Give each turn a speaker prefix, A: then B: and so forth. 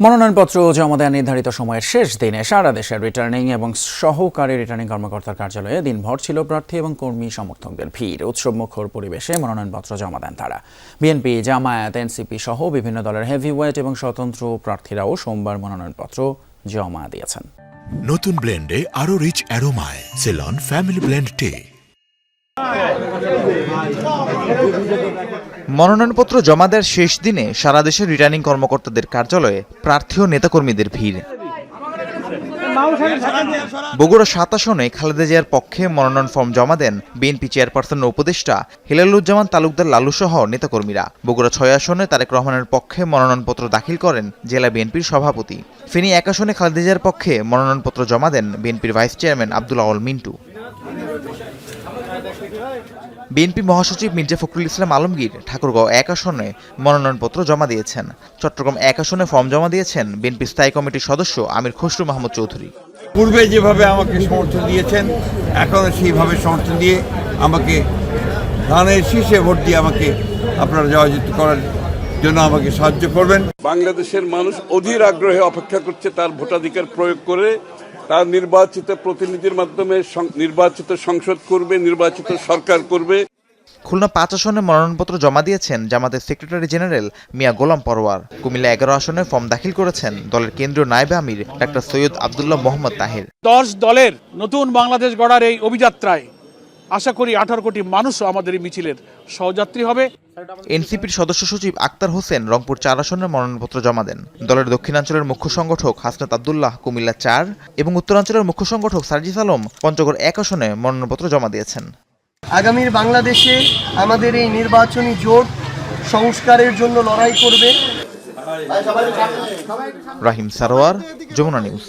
A: মনোনয়নপত্র জমা দেওয়ার নির্ধারিত সময়ের শেষ দিনে সারা দেশের রিটার্নিং এবং সহকারী রিটার্নিং কর্মকর্তার কার্যালয়ে দিনভর ছিল প্রার্থী এবং কর্মী সমর্থকদের ভিড়। উৎসবমুখর পরিবেশে মনোনয়নপত্র জমা দেন তারা। বিএনপি, জামায়াত, এনসিপি সহ বিভিন্ন দলের হেভিওয়েট এবং স্বতন্ত্র প্রার্থীরাও সোমবার মনোনয়নপত্র জমা দিয়েছেন।
B: নতুন ব্লেন্ডে আরো রিচ অ্যারোমায় সেলন ফ্যামিলি ব্লেন্ড টে।
C: মনোনয়নপত্র জমা দেওয়ার শেষ দিনে সারা দেশের রিটার্নিং কর্মকর্তাদের কার্যালয়ে প্রার্থী ও নেতাকর্মীদের ভিড়। বগুড়া ৭ আসনে খালেদা জিয়ার পক্ষে মনোনয়ন ফর্ম জমা দেন বিএনপি চেয়ারপারসনের উপদেষ্টা হেলালুজ্জামান তালুকদার লালু সহ নেতাকর্মীরা। বগুড়া ৬ আসনে তারেক রহমানের পক্ষে মনোনয়নপত্র দাখিল করেন জেলা বিএনপির সভাপতি। ফেনী ১ আসনে খালেদা জিয়ার পক্ষে মনোনয়নপত্র জমা দেন বিএনপির vice chairman Abdul Awal Mintu. BNP মহাসচিব মির্জা ফখরুল ইসলাম আলমগীর ঠাকুরগাঁও ১ আসনে মনোনয়নপত্র জমা দিয়েছেন। চট্টগ্রাম ১ আসনে ফর্ম জমা দিয়েছেন বিএনপি স্থায়ী কমিটির সদস্য আমির খসরু মাহমুদ চৌধুরী।
D: পূর্বে যেভাবে আমাকে সমর্থন দিয়েছেন এখনও সেইভাবে সমর্থন দিয়ে আমাকে ধানের শীষে ভোট দিয়ে আমাকে আপনারা জয়যুক্ত করার জন্য আমাকে সাহায্য করবেন।
E: বাংলাদেশের মানুষ অধীর আগ্রহে অপেক্ষা করছে তার ভোটাধিকার প্রয়োগ করে তার নির্বাচিত প্রতিনিধির মাধ্যমে নির্বাচিত সংসদ করবে, নির্বাচিত সরকার করবে।
C: খুলনা ৫ আসনে মনোনয়নপত্র জমা দিয়েছেন জামাতের সেক্রেটারি জেনারেল মিয়া গোলাম পরোয়ার। কুমিল্লা ১১ আসনে ফর্ম দাখিল করেছেন দলের কেন্দ্রীয় নায়েবে আমির ডাক্তার সৈয়দ আব্দুল্লাহ মোহাম্মদ তাহের।
F: ১০ দলের নতুন বাংলাদেশ গড়ার এই অভিযাত্রায় আশা করি ১৮ কোটি মানুষও আমাদের এই মিছিলের সহযাত্রী হবে।
C: এনসিপির সদস্য সচিব আক্তার হোসেন রংপুর ৪ আসনের মনোনয়নপত্র জমা দেন। দলের দক্ষিণাঞ্চলের মুখ্য সংগঠক হাসনাত আব্দুল্লাহ কুমিল্লা ৪ এবং উত্তরাঞ্চলের মুখ্য সংগঠক সার্জিস আলম পঞ্চগড় ১ আসনে মনোনয়নপত্র জমা দিয়েছেন।
G: আগামীর বাংলাদেশে আমাদের এই নির্বাচনী জোট সংস্কারের জন্য লড়াই করবে।
C: রাহিম সারোয়ার, যমুনা নিউজ।